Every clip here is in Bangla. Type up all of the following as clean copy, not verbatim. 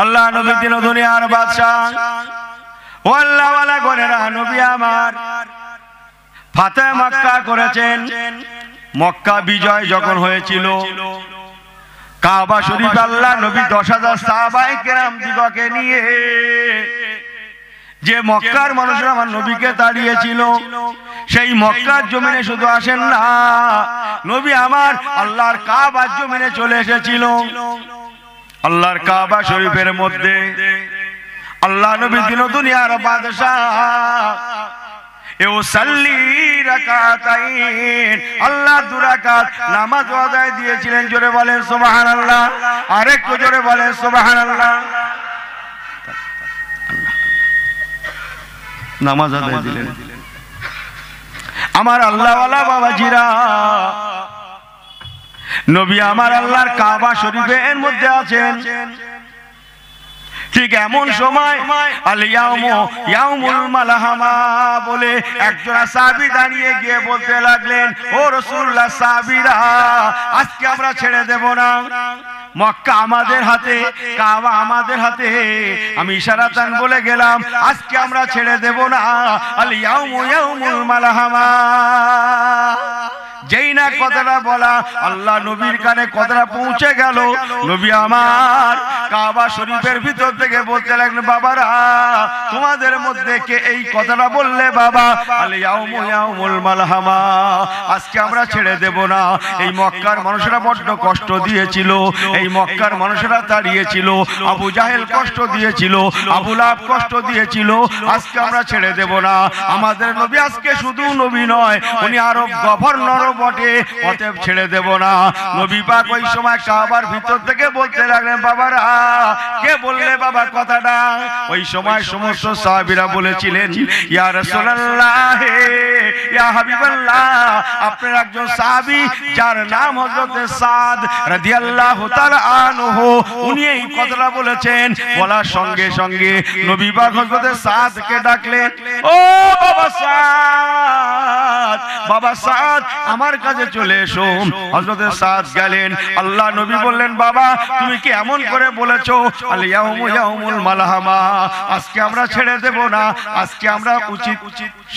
আল্লাহ নবী দিন দুনিয়ার বাদশাহ ও আল্লাহ ওয়ালা গোনেরা নবী আমার ফাতেহ মক্কা করেছেন। মক্কা বিজয় যখন হয়েছিল, কাবা শরীফ আল্লাহ নবী 10,000 সাহাবায়ে কেরাম দিগকে নিয়ে যে মক্কার মানুষরা আমার নবীকে তাড়িয়েছিল, সেই মক্কার জমিনে শুধু আসেন না, নবী আমার আল্লাহর কাবার জমিনে চলে এসেছিল। আল্লাহর কাবা শরীফের মধ্যে আল্লাহ নবী দিন দুনিয়ার বাদশাহ আল্লাহ 2 রাকাত নামাজ আদায় দিয়েছিলেন। জোরে বলেন সুবহানাল্লাহ, আরেকটু জোরে বলেন সুবহানাল্লাহ। নামাজ আদায় দিলেন। আমার আল্লাহ ওয়ালা বাবাজিরা, নবী আমার আল্লাহর কাবা শরীফের মধ্যে আছেন। ঠিক এমন সময় আল ইয়াউমুল মালহামা বলে একজন সাহাবী দাঁড়িয়ে গিয়ে বলতে লাগলেন, ও রাসূলুল্লাহ, সাহাবীরা আজকে আমরা ছেড়ে দেব না। মক্কা আমাদের হাতে, কাবা আমাদের হাতে। আমি ইশারাতান বলে গেলাম, আজকে আমরা ছেড়ে দেব না। আল ইয়াউমুল মালহামা। যেই না কথাটা বলা আল্লাহ নবীর কানে কথাটা পৌঁছে গেল, নবী আমার কাবা শরীফের ভিতর থেকে বলতে লাগলেন, বাবারা তোমাদের মধ্যে কে এই কথাটা বললে বাবা? আল ইয়াউমুল মালহামা, আজকে আমরা ছেড়ে দেব না। এই মক্কার মানুষরা বড্ড কষ্ট দিয়েছিল, এই মক্কার মানুষরা তাড়িয়েছিল, আবু জাহেল কষ্ট দিয়েছিল, আবু লাহাব কষ্ট দিয়েছিল, আজকে আমরা ছেড়ে দেব না। আমাদের নবী আজকে শুধু নবী নয়, উনি আরব গভর্নর বটে, অতএব ছেড়ে দেব না। নবী পাক ওই সময় কাবার ভিতর থেকে বলতে লাগলেন, বাবারা কে বললে বাবা কথাটা? ওই সময় সমস্ত সাহাবীরা বলেছিলেন, ইয়া রাসূলুল্লাহ, ইয়া হাবিবাল্লাহ, আপনার একজন সাহাবী যার নাম হযরত সাদ রাদিয়াল্লাহু তাআলা আনহু, উনি এই কথাটা বলেছেন। বলার সঙ্গে সঙ্গে নবী পাক হযরত সাদকে ডাকলেন, ও বাবা সাদ, বাবা সাদ আমার কাছে চলে এসো। হযরত সাদ গেলেন। আল্লাহ নবী বললেন, বাবা তুমি কি এমন করে বলেছো? আল ইয়াউমুল মালহামা, আজকে আমরা ছেড়ে দেব না, আজকে আমরা উচিত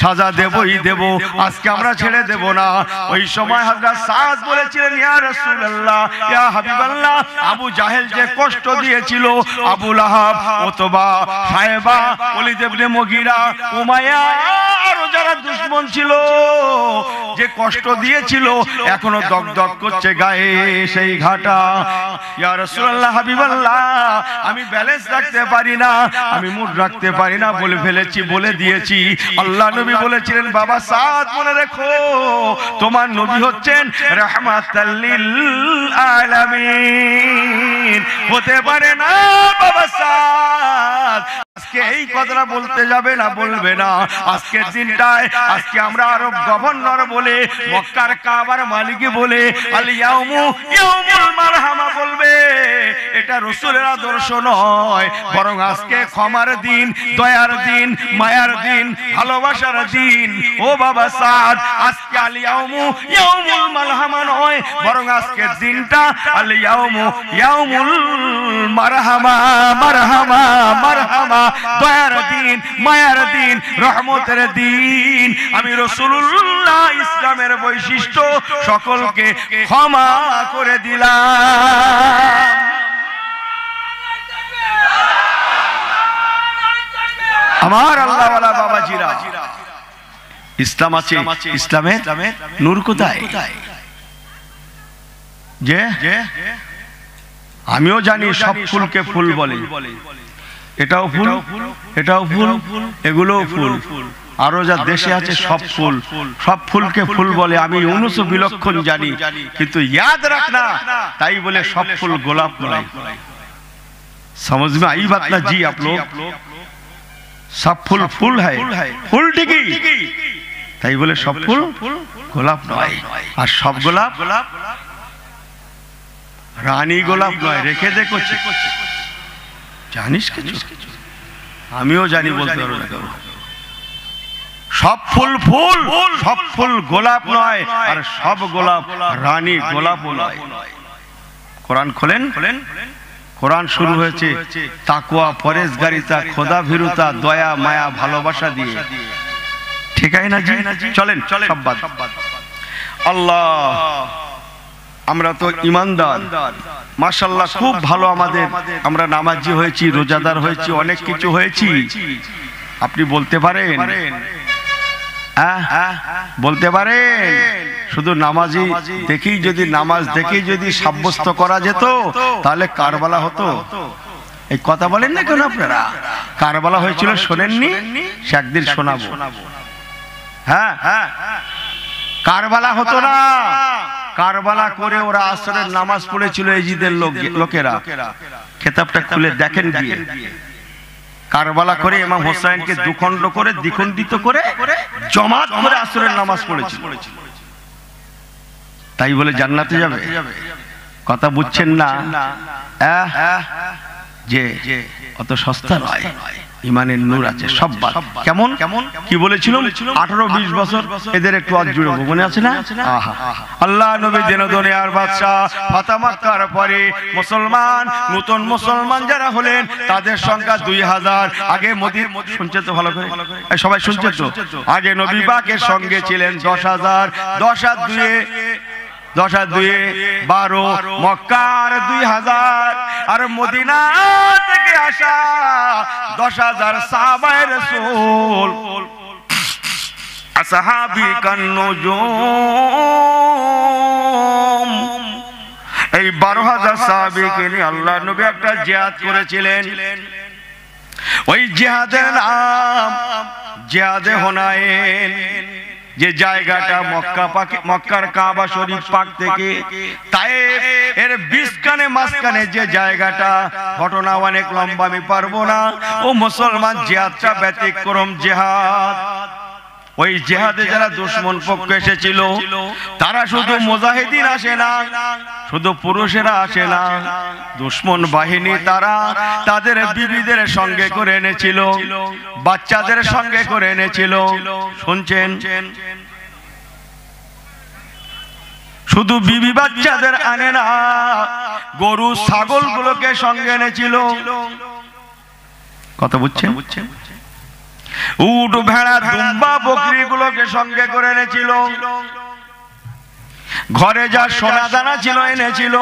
সাজা দেবই দেব, আজকে আমরা ছেড়ে দেব না। ওই সময় হযরত সাদ বলেছিলেন, ইয়া রাসূলুল্লাহ, ইয়া হাবিবাল্লাহ, আবু জাহেল যে কষ্ট দিয়েছিল, আবু লাহাব, উতবা, সায়বা, ওলীদ ইবনে মুগীরা, উমাইয়া, আরো যারা দুশমন ছিল, যে কষ্ট দিয়েছিল, এখনো দগদগ করছে গায়ে সেই ঘাটা। ইয়া রাসূলুল্লাহ, হাবিবাল্লাহ, আমি ব্যালেন্স রাখতে পারি না, আমি মুড রাখতে পারি না, বলে ফেলেছি, বলে দিয়েছি। আল্লাহ নবী বলেছিলেন, বাবা সাদ মনে রেখো, তোমার নবী হচ্ছেন রাহমাতাল লিল আলামিন। হতে পারে না বাবা সাদ আজকে এই কথাটা বলতে যাবে না, বলবে না। আজকের দিনটায় আজকে আমরা আরব গভর্নর বলে, মক্কার কাবার মালিক বলে আল ইয়াউমুল মারহামা বলবে, এটা রাসূলের আদর্শ নয়, বরং আজকে ক্ষমার দিন, দয়ার দিন, মায়ার দিন, ভালোবাসার দিন। ও বাবা সাদ, আজকে আল ইয়াউমুল মারহামা নয়, বরং আজকের দিনটা আল ইয়াউমুল মারহামা, মারহামা, মারহামা, দয়ার দিন, মায়ার দিন, রহমতের দিন। আমি রাসূলুল্লাহ ইসলামের বৈশিষ্ট্য সকলকে ক্ষমা করে দিলাম। আমার আল্লাহ ওয়ালা বাবাজিরা, ইসলাম আছে, ইসলামের নূর কোথায়? যে আমিও জানি সব ফুলকে ফুল বলে, এটাও ফুল, এটাও ফুল, এগুলোও ফুল, আরো যা দেশে আছে সব ফুল, সব ফুলকে ফুল বলে। আমি 19 বিলক্ষণ জানি, কিন্তু याद रखना, তাই বলে সব ফুল গোলাপ নয়। समझ में आई बात ना जी? आप लोग सब फूल फूल है, फूल ঠিকই, তাই বলে সব ফুল গোলাপ নয়। আর সব গোলাপ রানী গোলাপ নয়। রেখে দেখো, জানিস কিছু? আমিও জানি, বলতে পারো না। সব ফুল ফুল, সব ফুল গোলাপ নয়, আর সব গোলাপ রানী গোলাপ নয়। কোরআন খোলেন, কোরআন শুরু হয়েছে তাকওয়া, পরেশগারিতা, খোদা ভীরুতা, দয়া, মায়া, ভালোবাসা দিয়ে। ঠিক আছে না জি? চলেন সব বাদ। আল্লাহ, আমরা তো ইমানদার মাশাআল্লাহ, খুব ভালো আমাদের, আমরা নামাজি হয়েছি, রোজাদার হয়েছি, অনেক কিছু হয়েছি। আপনি বলতে পারেন, বলতে পারেন শুধু নামাজি দেখেই যদি, নামাজ দেখেই যদি সাব্যস্ত করা যেত তাহলে কারবালা হতো। এই কথা বলেন না কেন আপনারা? কারবালা হয়েছিল শোনেননি? সে একদিন শোনাবো। হ্যাঁ, কারবালা হতো না। কারবালা করে ওরা আসরের নামাজ পড়েছিল এজিদের লোকেরা। কিতাবটা খুলে দেখেন গিয়ে। কারবালা করে ইমাম হোসেনকে দুখণ্ড করে, দ্বিখণ্ডিত করে জমাত করে আসরের নামাজ পড়েছিল। তাই বলে জান্নাতে যাবে? কথা বুঝছেন না? যে অত সস্তা নয়, ইমানের নূর আছে সব বাদ। কেমন কি বলেছিল? 18-20 বছর এদের একটু আজ জুড়বো, মনে আছে না? আল্লাহ নবী দিন দুনিয়ার বাদশা ফাতহ মক্কার পরে মুসলমান, নতুন মুসলমান যারা হলেন তাদের সংখ্যা 2000। আগে শুনছে তো ভালো করে, সবাই শুনছে তো? আগে নবী পাকের সঙ্গে ছিলেন 10,000। 10 আর 2 12, মক্কার 2000, আর মদিনা থেকে আসা 10,000 সাহাবায়ে রাসূল, আসহাবী কান্নুজুম। এই 12,000 সাহাবীকে নিয়ে আল্লাহ নবী একটা জিহাদ করেছিলেন। ওই জিহাদের নাম জিহাদে হুনাইন। যে জায়গাটা মক্কার কাবা শরীফ পাক থেকে তায়েফ এর 20 কানে মাঝখানে যে জায়গাটা, ঘটনা অনেক লম্বা, আমি পারবো না। ও মুসলমান, জিহাদটা ব্যতিক্রম জিহাদ। ওই জিহাদে যারা দুশমন পক্ষ এসেছিল তারা শুধু মুজাহিদিন আসে না, শুধু পুরুষেরা আসে না, দুশমন বাহিনী তারা তাদের বিবিদের সঙ্গে করে এনেছিল, বাচ্চাদের সঙ্গে করে এনেছিল। শুনছেন? শুধু বিবি বাচ্চাদের আনে না, গরু ছাগল গুলোকে সঙ্গে এনেছিল। কথা বুঝছেন? উট, ভেড়া, দুম্বা, বকরি গুলোকে সঙ্গে করে এনেছিল। ঘরে যা সোনা দানা ছিল এনেছিল।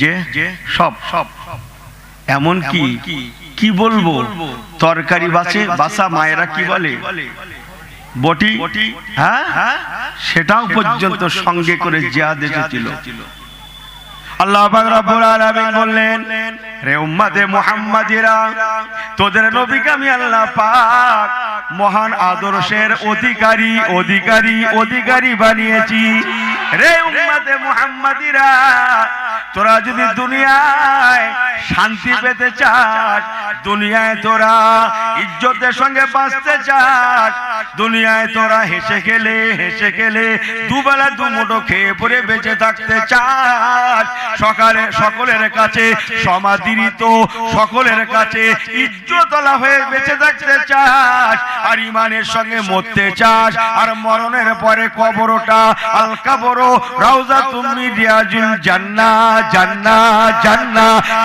যে সব এমন কি বলবো, তরকারি বাসা মায়েরা কি বলে, বটি, হ্যাঁ, সেটাও পর্যন্ত সঙ্গে করে জিহাদ এসেছিল। আল্লাহ পাক রব্বুল আলামিন বললেন, রে উম্মতে মুহাম্মাদিরা, তোদের নবীকে আমি আল্লাহ পাক মহান আদর্শের অধিকারী বানিয়েছি। রে উম্মতে মুহাম্মাদিরা, তোরা যদি দুনিয়ায় শান্তি পেতে চাস, দুনিয়ায় তোরা ইজ্জতের সঙ্গে বাঁচতে চাস, দুনিয়ায় তোরা হেসে খেলে দুবেলা দুমুঠো খেয়ে পরে বেঁচে থাকতে চাস, সকলের কাছে সমাদৃত, সকলের কাছে ইজ্জতওয়ালা হয়ে বেঁচে থাকতে চাস, আর ইমানের সঙ্গে মরতে চাস, আর মরণের পরে কবরটা আল কবর রাউযাতুম মিন রিয়াজিল জান্নাহ,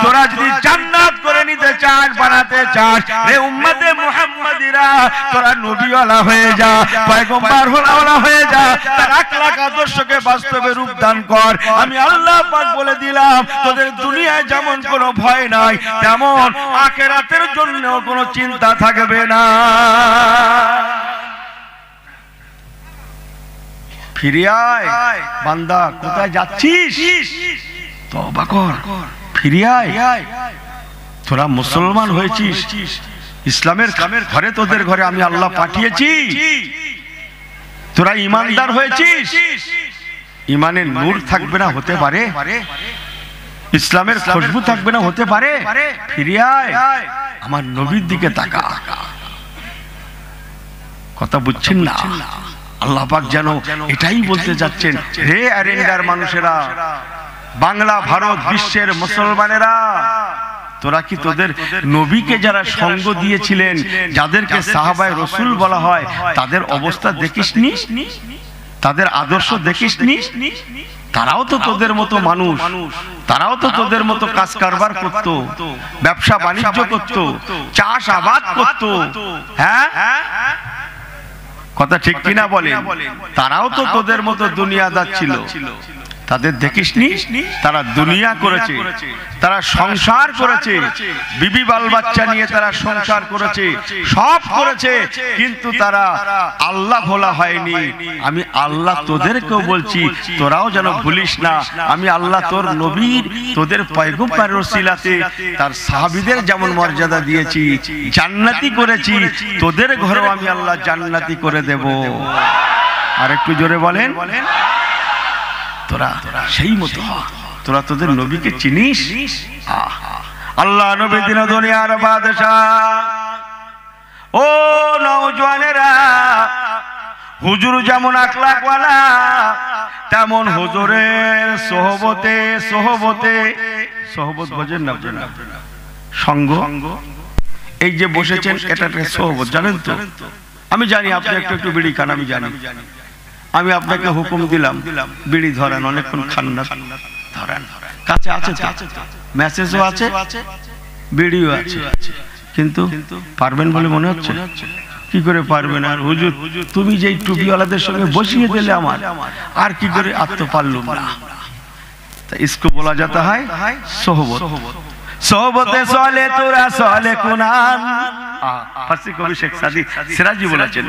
তোরা যদি জান্নাত করে নিতে চাস, বানাতে চাস, রে উম্মতে মুহাম্মাদিরা, তোরা নবীওয়ালা হয়ে যা, পয়গম্বর ওয়ালা হয়ে যা, তার আকলাক আদর্শকে বাস্তবে রূপ দান কর। আমি আল্লাহ পাক বলে দিলাম, তোদের দুনিয়ায় যেমন কোনো ভয় নাই, তেমন আখিরাতের জন্য কোনো চিন্তা থাকবে না। ফিরে আয় বান্দা, কোথায় যাচ্ছিস? তওবা কর, ফিরে আয়। তোরা মুসলমান হয়েছিস, ইসলামের ঘরে, তোদের ঘরে আমি আল্লাহ পাঠিয়েছি। তোরা ইমানদার হয়েছিস, ইমানের নূর থাকবে না হতে পারে, ইসলামের খুশবু থাকবে না হতে পারে। ফিরে আয়, আমার নবীর দিকে তাকা। কথা বুঝছেন না? আল্লাহ পাক যেন এটাই বলতে যাচ্ছেন, হে আরেন্ডার মানুষেরা, বাংলা, ভারত, বিশ্বের মুসলমানেরা, তোরা কি তোদের নবীকে যারা সঙ্গ দিয়েছিলেন, যাদেরকে সাহাবায়ে রাসূল বলা হয়, তাদের অবস্থা দেখিসনি? তাদের আদর্শ দেখিসনি? তারাও তো তোদের মতো মানুষ, তারাও তো তোদের মতো কাজ কারবার করত, ব্যবসা বাণিজ্য করত, চাষ আবাদ করত। হ্যাঁ, কথা ঠিক কিনা বলেন? তারাও তো তোদের মতো দুনিয়াদার ছিল। তাদের দেখিসনি? তারা দুনিয়া করেছে, তারা সংসার করেছে, বিবি বাল বাচ্চা নিয়ে তারা সংসার করেছে, সব করেছে, কিন্তু তারা আল্লাহ ভোলা হয়নি। আমি আল্লাহ তোদেরকেও বলছি, তোরাও যেন ভুলিস না, আমি আল্লাহ তোর নবীর, তোদের পয়গম্বরের ওসিলাতে তার সাহাবীদের যেমন মর্যাদা দিয়েছি, জান্নাতি করেছি, তোদের ঘরেও আমি আল্লাহ জান্নাতি করে দেব। আর একটু জোরে বলেন, তোরা সেই মতো হ, তোরা তোদের নবীকে চিনিস? আল্লাহ নবী দিন দুনিয়ার বাদশাহ। ও নওজওয়ানেরা, হুজুর যেমন আখলাকওয়ালা, তেমন হুজুরের সোহবতে সোহবতে সোহবত বোঝেন না? সঙ্গ, এই যে বসেছেন এটা একটা সোহবত, জানেন তো? আমি জানি আপনি একটু একটু বিড়ি খান, আমি জানি। আমি আপনাকে হুকুম দিলাম বিড়ি ধরেন, অনেকক্ষণ খান না, ধরেন। কাছে আছে তো, মেসেজও আছে, বিড়িও আছে, কিন্তু পারবেন বলে মনে হচ্ছে? কি করে পারবেন? আর হুজুর তুমি যেই টুপিওয়ালাদের সঙ্গে বসিয়ে দিলে আমার, আর কি করে আত্ম পারলুম না। তা ইসকো বলা যাতা হয় সোহবত। সোহবতে চলে তোরা চলে কুনান। ফার্সি কবি শেখ সাদি সিরাজি বলেছেন,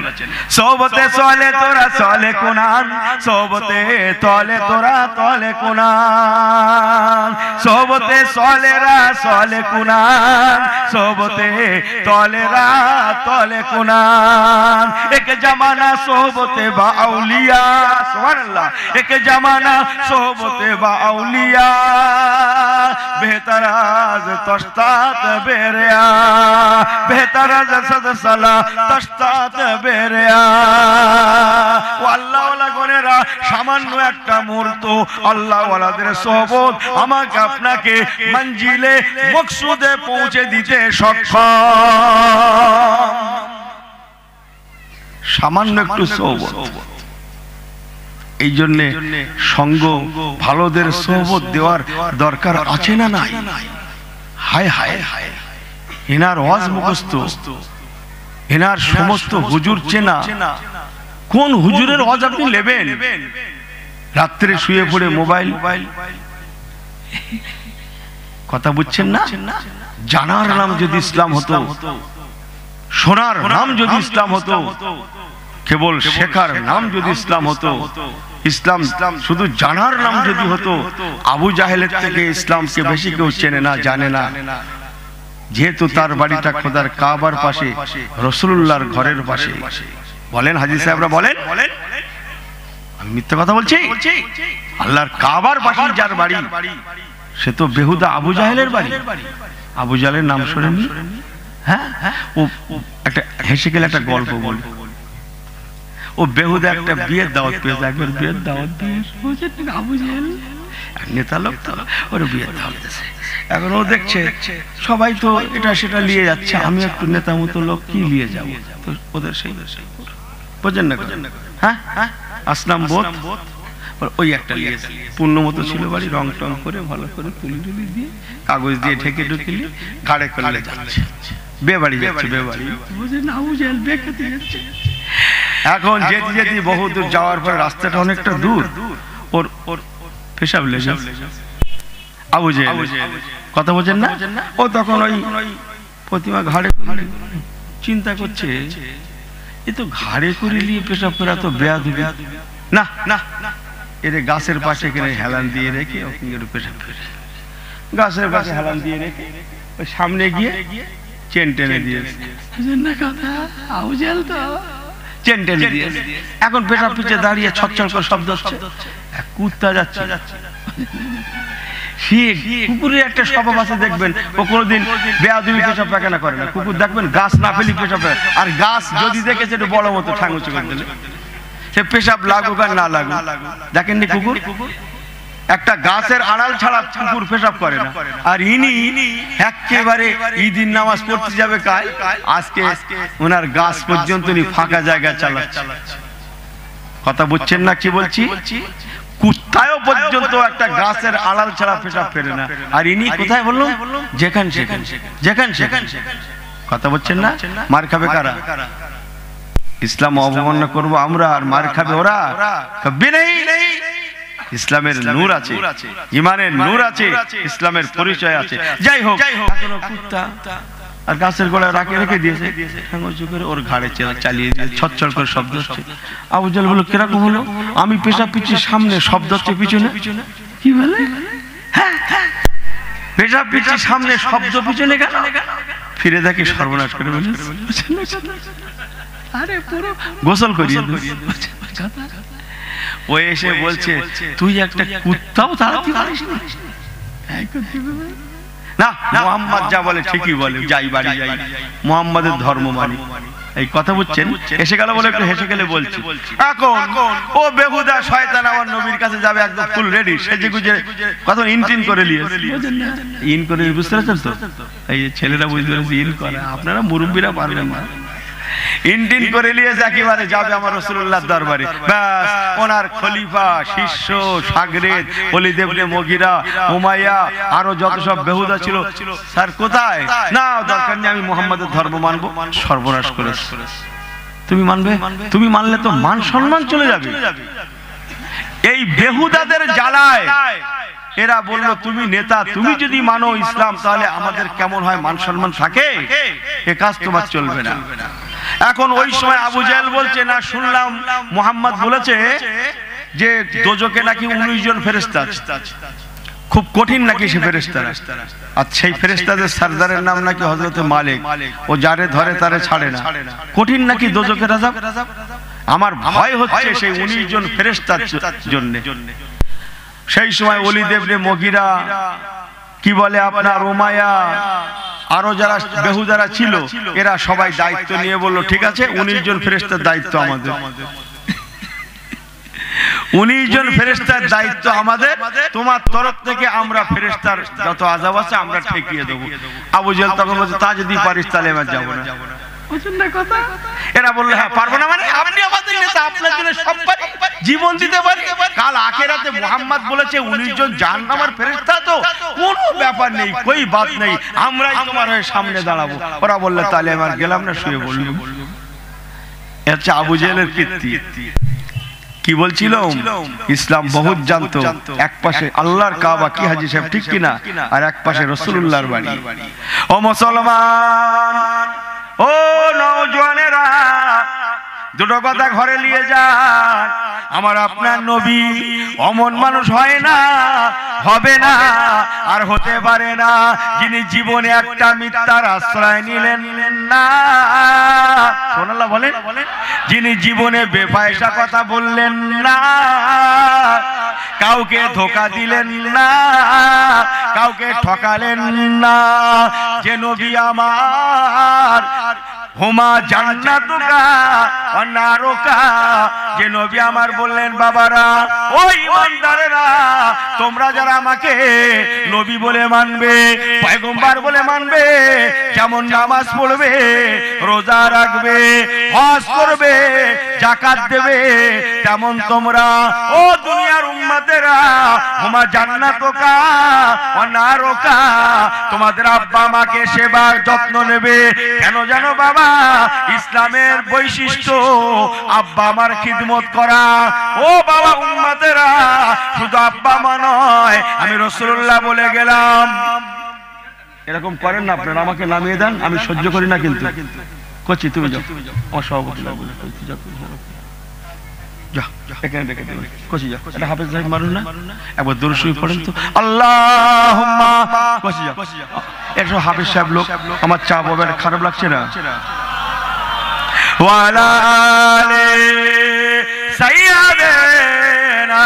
সোহবতে চলে তোরা চলে কুনান, সোহবতে তলে তোরা তলে কুনান, সোহবতে চলেরা চলে কুনান, সোহবতে তলেরা তলে কুনান। এক জামানা সোহবতে বা আউলিয়া, সুবহানাল্লাহ, এক জামানা সোহবতে বা আউলিয়া, বেহতর আজ তশতাত বেরিয়া, বেহতর আজ সদসালা তশতাত বেরিয়া। ও আল্লাহ ওয়ালা গনেরা, সামান্য একটা মুহূর্ত আল্লাহ ওয়ালাদের সোহবত আমাকে আপনাকে মঞ্জিলে মকসুদে পৌঁছে দিতে সক্ষম। সামান্য একটু সোহবত। এই জন্য সঙ্গ ভালোদের সোহবত দেওয়ার দরকার আছে না নাই? হায় হায় হায়, এনার ওয়াজ মুখস্থ, এনার সমস্ত হুজুর চেনা। কোন হুজুরের ওয়াজ আপনি নেবেন? রাত্রে শুয়ে পড়ে মোবাইল, কথা বুঝছেন না? জানার নাম যদি ইসলাম হতো, শোনার নাম যদি ইসলাম হতো, কেবল শেখার নাম যদি ইসলাম হতো, ইসলাম শুধু জানার নাম যদি হতো, আবু জাহেলের থেকে ইসলামকে বেশি কেউ চেনে না, জানে না। যেহেতু তার বাড়িটা খোদার কাবার পাশে, রাসূলুল্লাহর ঘরের পাশে। বলেন হাজী সাহেবরা, বলেন, আমি মিথ্যা কথা বলছি? আল্লাহর কাবার পাশে যার বাড়ি, সে তো বেহুদা আবু জাহেলের বাড়ি। আবু জাহেলের নাম শোনেননি? হ্যাঁ, ও একটা হেসে গেলে একটা গল্প বল। ও বেহুদা একটা বিয়ের দাওয়াত পেয়েছে, একবার বিয়ের দাওয়াত দিয়ে আবু জাহেল নেতা লোক, তো ওর বিয়ের দাওয়াত দিয়েছে। এখন ও দেখছে সবাই তো এটা সেটা নিয়ে যাচ্ছে, আমি একটু নেতা মতো লোক কি নিয়ে যাবো? তো ওদের সেই বোঝেন না? হ্যাঁ, আসলাম বোধ ওই একটা নিয়েছে, পূর্ণ মতো ছিল বাড়ি, রং টং করে ভালো করে তুলি টুলি দিয়ে কাগজ দিয়ে ঢেকে ঢুকে নিয়ে ঘাড়ে করে যাচ্ছে, বিয়ে বাড়ি যাচ্ছে। বিয়ে বাড়ি এখন যেতে যেতে বহু দূর যাওয়ার পর রাস্তাটা অনেকটা দূর, ওর পেশাব লেগে আবু জাহেল, কথা বোঝেন না? ও তখন ওই প্রতিমা ঘাড়ে চিন্তা করছে, এ তো ঘাড়ে করে নিয়ে পেশাব করা তো বেয়াদবি। না না, এর গাছের পাশে কিনে হেলান দিয়ে রেখে ওখানে পেশাব করে, গাছের পাশে হেলান দিয়ে রেখে ওই সামনে গিয়ে চেন টেনে দিয়েছে। আবু জাহেল তো চেন টেনে দিয়েছে। এখন পেশাব পিছিয়ে দাঁড়িয়ে ছটছট করে শব্দ হচ্ছে, কুত্তা যাচ্ছে। কুকুরের একটা স্বভাব আছে, দেখবেন ও কোনোদিন বেয়াদবি পেশাব পায়খানা করে না। কুকুর দেখবেন গাছ না ফেলি পেশাব, আর গাছ যদি দেখেছে একটু বড় মতো ঠাং উঁচু করে দিলে সে পেশাব লাগুক আর না লাগুক। দেখেননি কুকুর? একটা গাছের আড়াল ছাড়া কুকুর পেশাব করে না। আর ইনি একেবারে ঈদের নামাজ পড়তে যাবে কাল, আজকে ওনার গাছ পর্যন্ত উনি ফাঁকা জায়গায় চালাচ্ছে। কথা বুঝছেন না কি বলছি? কুত্তায়ও পর্যন্ত একটা গাছের আড়াল ছাড়া পেশাব ফেরে না, আর ইনি কোথায় বললো? যেখান সেখান, যেখান সেখান। কথা বলছেন না? মার খাবে কারা? ইসলাম অবমাননা করবো আমরা, আর মার খাবে ওরা? কবে নেই। ইসলামের নূর আছে, ইমানের নূর আছে, ইসলামের পরিচয় আছে। যাই হোক, কুত্তা আর গাছের গোড়ায় রেখে দিয়েছে, ওর ঘাড়ে চালিয়ে দিয়ে ছটছট করে শব্দ হচ্ছে। আবু জাহেল বলল, কিরকম হলো? আমি পেশাব পিছি সামনে, শব্দ হচ্ছে পিছনে। কি বলে? পেশাব পিছি সামনে, শব্দ পিছনে কেন? ফিরে দেখি সর্বনাশ করে বলে, আরে পুরো গোসল করিয়ে। ও এসে বলছে, তুই একটা কুত্তাও তাড়াতে পারিস না? মুহাম্মদ যা বলে ঠিকই বলে, যাই বাড়ি যাই, মুহাম্মাদের ধর্ম মানি। এই কথা বুঝছেন? এসে গেল বলে একটু হেসে গেলে বলছি। এখন ও বেহুদা শয়তান আমার নবীর কাছে যাবে, একদম ফুল রেডি, সেজে গুজে কত ইনটিন করে নিয়েছে। ইন করে বুঝতে পারছেন তো? এই ছেলেরা বুঝতে পারছে ইন করে, আপনারা মুরব্বীরা পারবেন না। ইনটিন করে নিয়েছে, একেবারে যাবে আমার রাসূলুল্লাহর দরবারে। ব্যাস, ওনার খলিফা, শিষ্য, শাগরেদ, ওলীদ ইবনে মুগীরা, উমাইয়া, আরো যত সব বেহুদা ছিল, স্যার কোথায়? না, দরকার নেই, আমি মুহাম্মাদের ধর্ম মানবো। সর্বনাশ করেছে। তুমি মানবে? তুমি মানলে তো মান সম্মান চলে যাবে। এই বেহুদাদের জ্বালায় এরা বলল, তুমি নেতা, তুমি যদি মানো ইসলাম, তাহলে আমাদের কেমন হয়, মান সম্মান থাকে? এ কাজ তোমার চলবে না। এখন ওই সময় আবু জাহেল বলছে, না, শুনলাম মুহাম্মদ বলেছে যে দোজকে নাকি 19 জন ফেরেশতা আছে, খুব কঠিন নাকি সে ফেরেশতারা। আর সেই ফেরেশতাদের সরদারের নাম নাকি হযরত মালিক, ও যারে ধরে তারে ছাড়ে না। কঠিন নাকি দোজকের আযাব। আমার ভয় হচ্ছে সেই 19 জন ফেরেশতার জন্য। সেই সময় ওলীদ ইবনে মুগীরা, কি বলে আপনার উমাইয়া, আরো যারা বেহুদারা ছিল, এরা সবাই দায়িত্ব নিয়ে বলল, ঠিক আছে, 19 জন ফেরেশতার দায়িত্ব আমাদের। 19 জন ফেরেশতার দায়িত্ব আমাদের, তোমার তরফ থেকে আমরা ফেরেশতার যত আযাব আছে আমরা ঠেকিয়ে দেব। আবু জাহেল তখন বলছে, তা যদি পারিস তাহলে আমি যাব না। এরা বলল, হ্যাঁ পারবো না মানে? আপনি আমাদের নেতা, আপনার জন্য সব পারি, জীবন দিতে পারি। কাল আখিরাতে মুহাম্মদ বলেছে 19 জন জাহান্নামের ফেরেশতা, তো কোনো ব্যাপার নেই, কই বাত নেই, আমরাই তোমার হয়ে সামনে দাঁড়াবো। ওরা বললে, তাহলে আমার গেলাম না, শুয়ে বললাম। আচ্ছা, আবু জাহেলের কীর্তি কি বলছিল? ইসলাম বহুত জানতো। এক পাশে আল্লাহর কাবা, কি হাজী সাহেব ঠিক কিনা, আর এক পাশে রাসূলুল্লাহর বাড়ি। ও মুসলমান, ও নওজওয়ানেরা, দুটো কথা ঘরে নিয়ে যান। আমার আপনার নবী অমন মানুষ হয় না, হবে না, আর হতে পারে না, যিনি জীবনে একটা মিথ্যার আশ্রয় নিলেন না। সুবহানাল্লাহ বলেন। যিনি জীবনে বেফায়সা কথা বললেন না, কাউকে ধোঁকা দিলেন না, কাউকে ঠকালেন না। যে নবী আমার হুমা জান্নাতুকা ওয়া নারুকা, যে নবী আমার বললেন, বাবারা, ও ঈমানদারেরা, তোমরা যারা আমাকে নবী বলে মানবে, পয়গম্বর বলে মানবে, যেমন নামাজ পড়বে, রোজা রাখবে, হজ করবে, যাকাত দেবে, তেমন তোমরা ও দুনিয়ার উম্মতেরা হুমা জান্নাতুকা ওয়া নারুকা, তোমাদের আব্বা মাকে সেবার যত্ন নেবে। কেন জানো বাবা? ইসলামের বৈশিষ্ট্য আব্বা আমার খিদমত করা। ও বাবা উম্মতেরা, শুধু আব্বা মা নয়, আমি রাসূলুল্লাহ বলে গেলাম। এরকম করেন না আপনারা, আমাকে নামিয়ে দেন, আমি সহ্য করি না। কিন্তু কচি, তুমি যাও, আমার সভাপতি এখানে ডেকে দেবেন। কচি যাও, এটা হাফেজ সাহেব মারুন না, একবার দরুদ শরীফ পড়েন তো। আল্লাহুম্মা, কচি যাও, একশো হাফেজ সাহেব লোক, আমার চা বাবার খারাপ লাগছে না? ওয়ালা আলে সাইয়্যিদানা,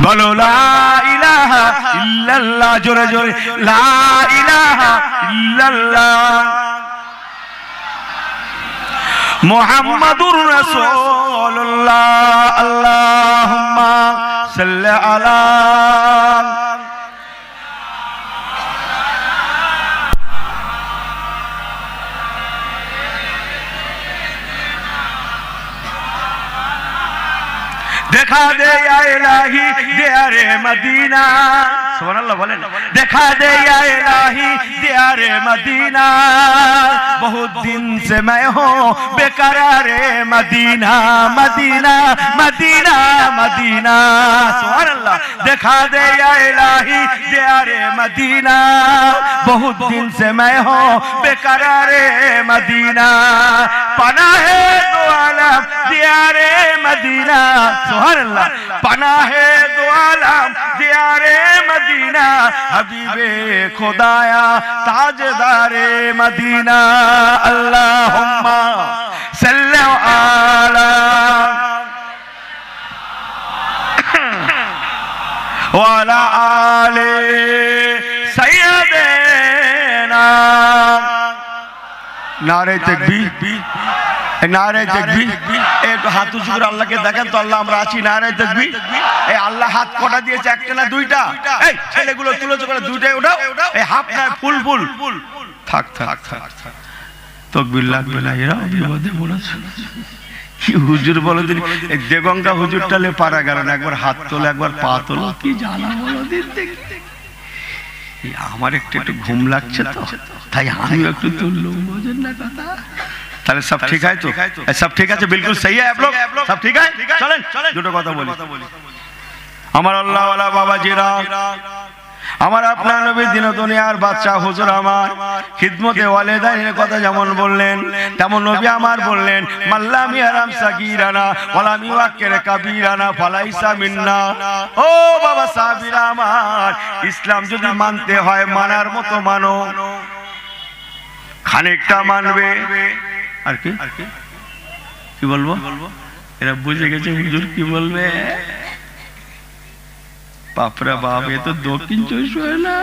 বলো লা ইলাহা ইল্লাল্লাহ, জোরে জোরে, লা ইলাহা ইল্লাল্লাহ মুহাম্মাদুর রাসূলুল্লাহ। আল্লাহুম্মা সাল্লি আলা, দেখা দে ইয়া ইলাহি দিয়ারে মদিনা সুবহানাল্লাহ বলেন দেখা দে ইয়া ইলাহি দিয়ারে মদিনা বহুত দিন से मैं हूं बेकरारे मदीना मदीना मदीना मदीना सुबहानल्लाह देखा दे या इलाही दियारे मदीना बहुत दिन से मैं हूं बेकरारे मदीना पना है दो आलम दियारे मदीना सुबहानल्लाह पना है दो आलम दियारे मदीना हबीबे खुदाया ताजदारे मदीना अल्लाहुम्मा सल्लि अला वाला आले सैयदना नारे तकबीर नारे तकबीर एक हाथ उঁচু করে আল্লাহকে দেখেন তো আল্লাহ আমরা আছি নারে তাকবীর এই আল্লাহ হাত কটা দিয়েছে একটা না দুইটা এই ছেলেগুলো তুলেছো করে দুইটাই উঠাও এই হাফ না ফুল ফুল থাক থাক থাক তাকবীর লাগবে না এরা বিপদে পড়েছে কি হুজুর বলে দিন এই দেগঙ্গা হুজুরটালে পারা গেল না একবার হাত তোলে একবার পা তোলো কি জ্বালা বলো দিন দেখতে আমার একটু ঘুম লাগছে তো তাই আমি একটু তুললাম বোঝেন না কথা তাহলে সব ঠিক আছে তো সব ঠিক আছে बिल्कुल सही है आप लोग सब ठीक है चलें দুটো কথা বলি আমার আল্লাহ ওয়ালা বাবাজিরা আমার আপনার নবী দিন দুনিয়ার বাদশা হুজুর আমার খিদমতে ওয়ালিদাইনের কথা যেমন বললেন তেমন নবী আমার বললেন মাল্লাম ইয়ারাম সাগীরানা ওয়ালাম ইওয়াক্কির কাবীরানা ফালাইসা মিন্না ও বাবা সাহাবীরা আমার ইসলাম যদি মানতে হয় মানার মতো মানো খানিকটা মানবে আর কি কি বলবো এরা বুঝে গেছে হুজুর কি বলবে বাপরে বাপ এ তো দক্ষিণ চব্বিশ পরগনা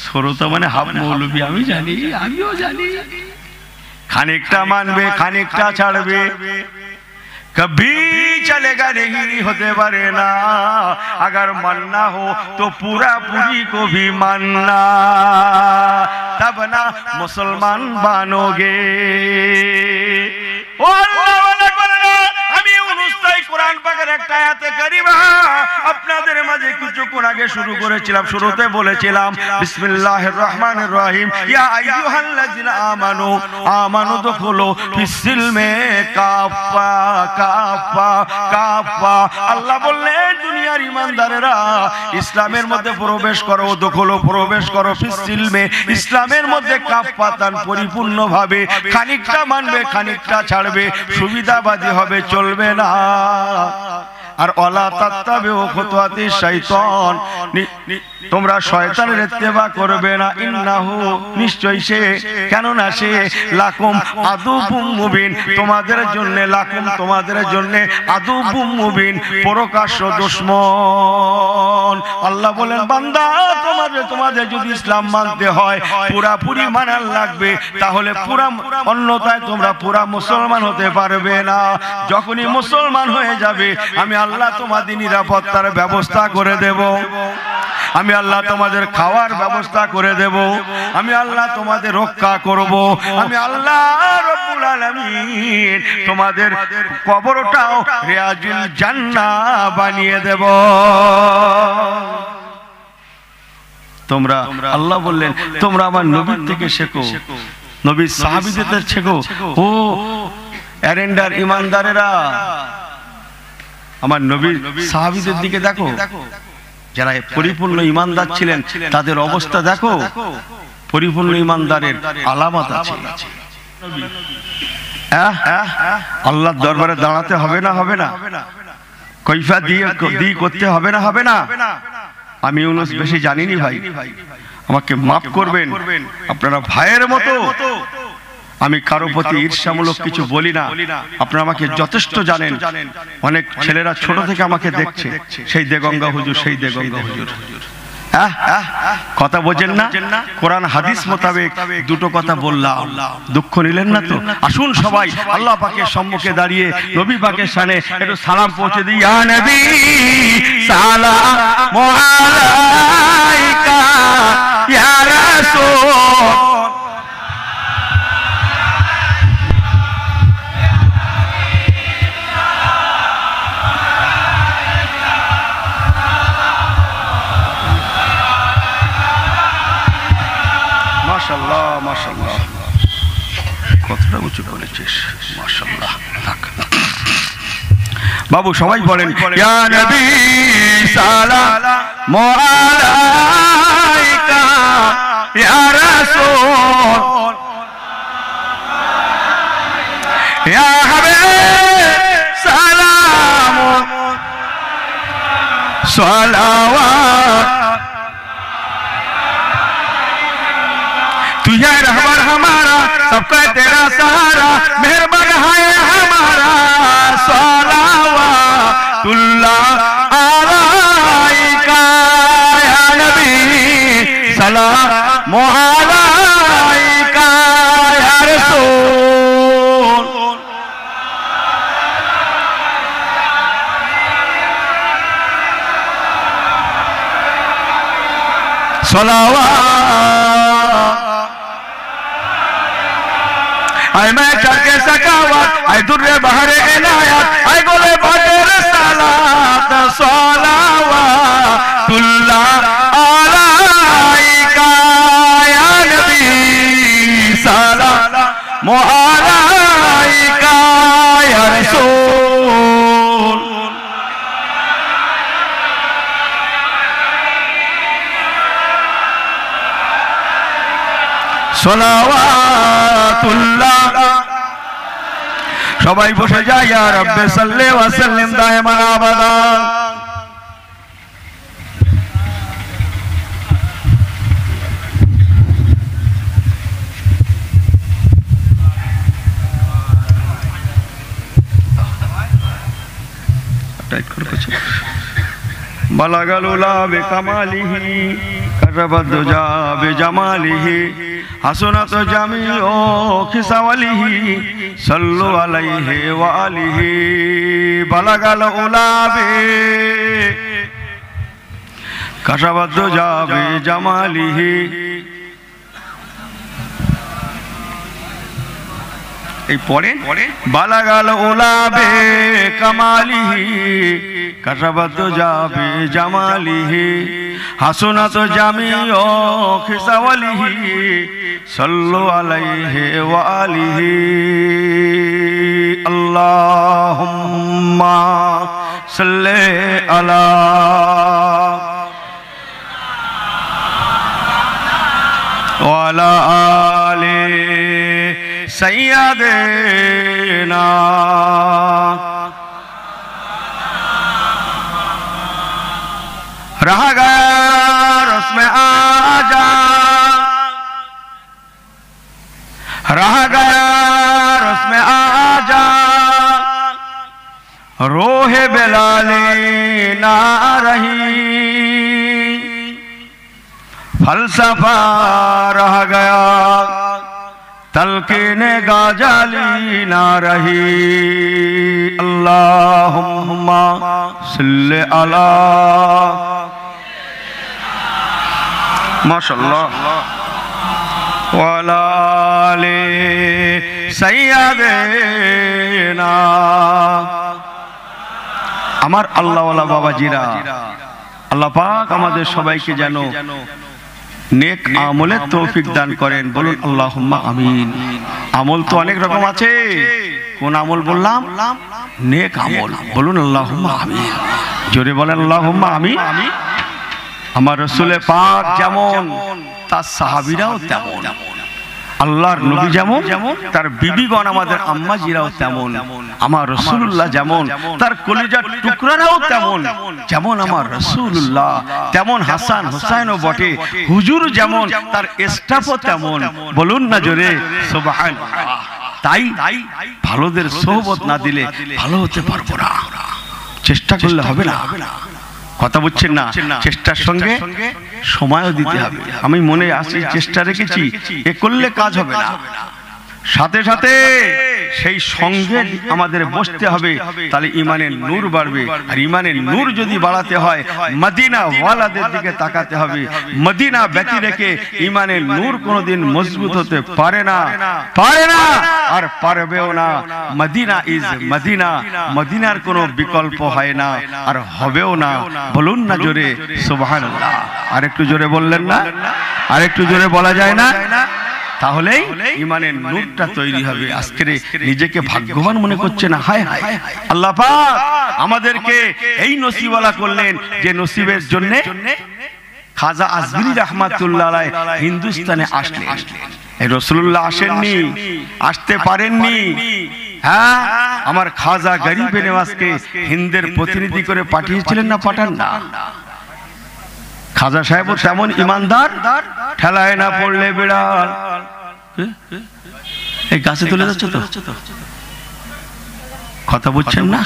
শ্রোতা মানে হাফ মৌলবী আমি জানি আমিও জানি খানিকটা মানবে খানিকটা ছাড়বে कभी चलेगा नहीं होते पारे ना अगर मानना हो तो पूरा पूरी को भी मानना तब ना मुसलमान बनोगे ओ अल्लाह वाला करना আমি অনুস্থায়ী কোরআন পাকের একটা আয়াতে কারিমা আপনাদের মাঝে কিছুক্ষণ আগে শুরু করেছিলাম শুরুতে বলেছিলাম বিসমিল্লাহির রহমানির রহিম ইয়া আইয়ুহাল্লাযিনা আমানু আমানু দুখুলু ফিসসিলমে কাফা কাফা কাফা আল্লাহ বললেন দুনিয়ার ঈমানদারেরা ইসলামের মধ্যে প্রবেশ করো দুখুলু প্রবেশ করো ফিসসিলমে ইসলামের মধ্যে কাফাতান পরিপূর্ণভাবে খানিকটা মানবে খানিকটা ছাড়বে সুবিধাবাদী হবে চলবে না আর ওয়ালা তাত্তাবিউ খুতুওয়াতি শাইতান তোমরা শয়তানের ইত্তেবা করবে না ইন্নাহু নিশ্চয়ই সে কেন না সে লাকুম আদুবুম মুবিন তোমাদের জন্য লাকুম তোমাদের জন্য আদুবুম মুবিন প্রকাশ্য দুশমন আল্লাহ বলেন বান্দা তোমাদের যদি ইসলাম মানতে হয় পুরাপুরি মানার লাগবে তাহলে পুরা অন্যথায় তোমরা পুরা মুসলমান হতে পারবে না যখনই মুসলমান হয়ে যাবে আমি আল্লাহ তোমাদের নিরাপত্তার ব্যবস্থা করে দেব আমি আল্লাহ তোমাদের খাওয়ার ব্যবস্থা করে দেব আমি আল্লাহ তোমাদের রক্ষা করব আমি আল্লাহ রব্বুল আলামিন তোমাদের কবরটাও রিয়াজুল জান্নাহ বানিয়ে দেব তোমরা আল্লাহ বললেন তোমরা আমার নবীর থেকে শেখো নবীর সাহাবীদের থেকে শেখো ও অ্যারেন্ডার ঈমানদারেরা আমার নবীর সাহাবীদের দিকে দেখো যারা পরিপূর্ণ ঈমানদার ছিলেন তাদের অবস্থা দেখো পরিপূর্ণ ঈমানদারের আলামত আছে আল্লাহর দরবারে দাঁড়াতে হবে না কৈফা দিয়ে করতে হবে না আমি ইউনুস বেশি জানিনি ভাই আমাকে মাফ করবেন আপনারা ভাইয়ের মতো আমি কারো প্রতি ঈর্ষামূলক কিছু বলি না আপনারা আমাকে যথেষ্ট জানেন অনেক ছেলেরা ছোট থেকে আমাকে দেখছে সেই দেগঙ্গা হুজুর কথা বোঝেন না কোরআন হাদিস মোতাবেক দুটো কথা বললাম দুঃখ নিলেন না তো আসুন সবাই আল্লাহ পাকের সম্মুখে দাঁড়িয়ে নবী পাকের শানে একটু সালাম পৌঁছে দিই ইয়া নবী সালামু আলাইকা ইয়া রাসূল মাশাআল্লাহ মাশাআল্লাহ, কতটা উঁচু বলেছিস, মাশাআল্লাহ। থাক বাবু, সবাই বলেন ইয়া নবী সালামু আলাইকা ইয়া রাসূল ইয়া হাবিব সালামু सलावत, तू है रहबर हमारा, सबका तेरा सहारा, मेहरबान है हमारा, सलावतुल्लाह अलैका या नबी सलामु अलैका या रसूल। आय मैं चरके सकावत, आय दुर्रे बहरे इनायत, आय गोले बदर सलात, सलावतुल्लाह अलैका या नबी सलामु अलैका या रसूल। सलावतुल्लाह। সবাই বসে যায়, ইয়া রাব্বি সাল্লি ওয়া সাল্লিম দাইমান আবাদা। টাইট করে কিছু বালাগাল উলা বিকামালিহি কারাবাদ দুজা বিজামালিহি হাসনাত জামিউ খিসাওয়ালিহি সাল্লু আলাইহি ওয়া আলিহি বালাগাল উলা বি কারাবাদ দুজা বিজামালিহি। এই পড়েন বালাগাল উলা বে কামালিহি কারাবাদ যাবে জামালিহি হাসনাত জামিউ খিসাওয়ালিহি সাল্লু আলাইহি ওয়া আলিহি। আল্লাহুম্মা সাল্লি আলা ওয়া আলা আলি सैयदना। रह गया उसमें आजा, रह गया उसमें आजा, रोहे बेलाले ना रही, फलसफा रह गया तलकीने गाजाली ना रही। अल्लाहुम्मा सल्ले अला माशाअल्लाह वाला आले सैयदना। আমার আল্লাহওয়ালা বাবাজিরা, আল্লাহ পাক আমাদের সবাইকে যেন নেক আমলের তৌফিক দান করেন। বলুন আল্লাহুম্মা আমিন। আমল তো অনেক রকম আছে, কোন আমল বললাম? নেক আমল। বলুন আল্লাহুম্মা আমিন, জোরে বলেন আল্লাহুম্মা আমিন। আমার রাসূলে পাক যেমন তার সাহাবীরাও তেমন, আল্লাহর নবী যেমন তার বিবিগণ আমাদের আম্মাজিরাও তেমন, আমার রাসূলুল্লাহ যেমন তার কলিজার টুকরারাও তেমন, যেমন আমার রাসূলুল্লাহ তেমন হাসান হুসাইনও বটে, হুজুর যেমন তার স্টাফও তেমন। বলুন না জোরে সুবহানাল্লাহ। তাই ভালোদের সোহবত না দিলে ভালো হতে পারবো না, চেষ্টা করলে হবে না। কথা বুঝছেন না? চেষ্টার সঙ্গে সময়ও দিতে হবে। আমি মনে আসি চেষ্টা রেখেছি, এ করলে কাজ হবে না, সাথে সাথে সেই সঙ্গে আমাদের বসতে হবে, তাহলে ইমানের নূর বাড়বে। আর ইমানের নূর যদি বাড়াতে হয় মদিনা ওয়ালাদের দিকে তাকাতে হবে। মদিনা ব্যতি রেখে ইমানের নূর কোনোদিন মজবুত হতে পারে না, পারে না আর পারবেও না। মদিনা ইজ মদিনা, মদিনার কোনো বিকল্প হয় না আর হবেও না। বলুন না জোরে সুবহানাল্লাহ। আর একটু জোরে বললেন না? আর একটু জোরে বলা যায় না? তাহলেই ঈমানের নূরটা তৈরি হবে। আজকে নিজেকে ভাগ্যবান মনে করছে না, হায় হায় আল্লাহ পাক আমাদেরকে এই নসিবওয়ালা করলেন যে নসিবের জন্য খাজা আজমিরি রাহমাতুল্লাহ আলাইহি হিন্দুস্তানে আসলেন। এই রাসূলুল্লাহ আসেননি, আসতে পারেননি। হ্যাঁ, আমার খাজা গরিবে নওয়াজকে হিন্দের প্রতিনিধি করে পাঠিয়েছিলেন না, পাঠান না? খাজা সাহেব তেমন ইমানদার, ঠেলায় না পড়লে বিড়াল। এই গাছে তুলে যাচ্ছে তো, কথা বুঝছেন না?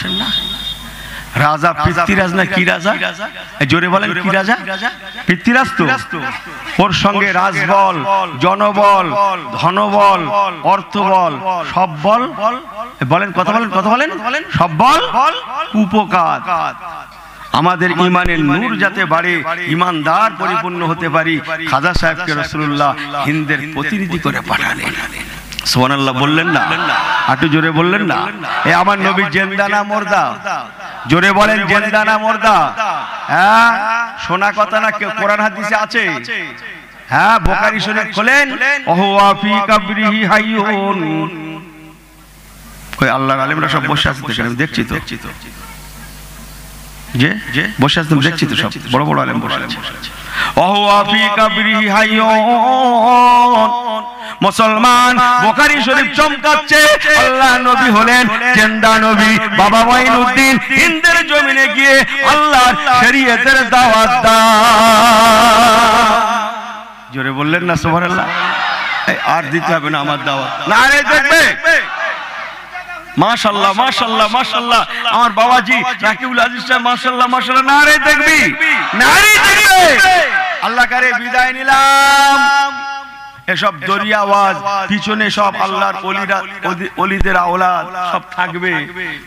রাজা পৃথ্বীরাজ না কি রাজা? জোরে বলেন, কি রাজা? পৃথ্বীরাজ তো। ওর সঙ্গে রাজবল, জনবল, ধনবল, অর্থবল, সব বল বলেন, কথা বলেন, কথা বলেন, সব বল উপকার। আমাদের ঈমানের নূর যাতে বাড়ে, ঈমানদার পরিপূর্ণ হতে পারি, খাজা সাহেবকে রাসূলুল্লাহ হিন্দের প্রতিনিধি করে পাঠালেন। সুবহানাল্লাহ বললেন না? একটু জোরে বললেন না? এ আমার নবী জিন্দা না মুর্দা? জোরে বলেন, জিন্দা না মুর্দা? হ্যাঁ, শোনা কথা না, কোরআন হাদিসে আছে। হ্যাঁ, বুখারী শরীফ খোলেন, ওহুয়া ফি কবরিহি হাইয়ুন। কই আল্লাহর আলেমরা সব বসে আছে, আমি দেখছি তো, যে বসে আছে, দেখছি তো, সব বড় বড় আলেম বসে আছে। ওহুয়া ফি কবরিহি হাইয়ুন। মুসলমান বুখারী শরীফ চমকাচ্ছে, আল্লাহ নবী হলেন জিন্দা নবী। বাবা মাইনুদ্দিন হিন্দের জমিনে গিয়ে আল্লাহর শরীয়তের দাওয়াত দেয়। জোরে বললেন না সুবহানাল্লাহ? আর দিতে হবে না আমার দাওয়াত, নারে দেখবে। মাশাআল্লাহ মাশাআল্লাহ মাশাআল্লাহ, আমার বাবাজি রাকিবুল আজিজ সাহেব, মাশাআল্লাহ মাশাআল্লাহ, নারে দেখবি, নারে দেখবে। আল্লাহ করে বিদায় নিলাম। এসব দরিয়া আওয়াজ পিছনে সব আল্লাহর ওলিরা, ওলিদের আওলাদ সব থাকবে,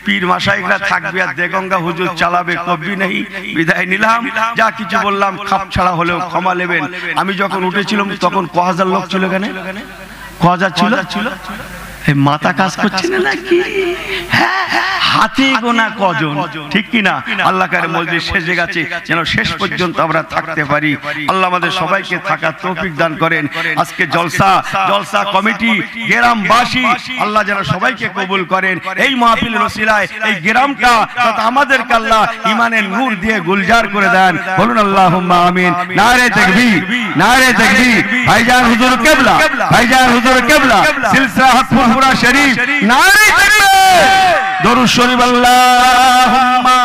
পীর মাশাইখরা থাকবে, আর দেগঙ্গা হুজুর চালাবে। কবি নেই, বিদায় নিলাম। যা কিছু বললাম খাপ ছাড়া হলেও ক্ষমা নেবেন। আমি যখন উঠেছিলাম তখন 1000 লোক ছিল, এখানে 1000 ছিল। মাথা কাজ করছে না নাকি? হাতে গোনা কজন, ঠিক কি না? আল্লাহ কারে মজলিস শেষে গেছে, যেন শেষ পর্যন্ত আমরা থাকতে পারি। আল্লাহ আমাদের সবাইকে থাকার তৌফিক দান করেন। আজকে জলসা কমিটি, গ্রামবাসী, আল্লাহ যেন সবাইকে কবুল করেন। এই মাহফিলের ওসিলায় এই গ্রামটা তথা আমাদেরকে আল্লাহ ঈমানের নূর দিয়ে গুলজার করে দেন। বলুন আল্লাহুম্মা আমিন। নারে তাকবীর, নারে তাকবীর। ভাইজান হুজুর কিবলা, ভাইজান হুজুর কিবলা, সিলসিলা হকপুরা শরীফ, নারে তাকবীর। দরুদ শরীফ, আল্লাহুম্মা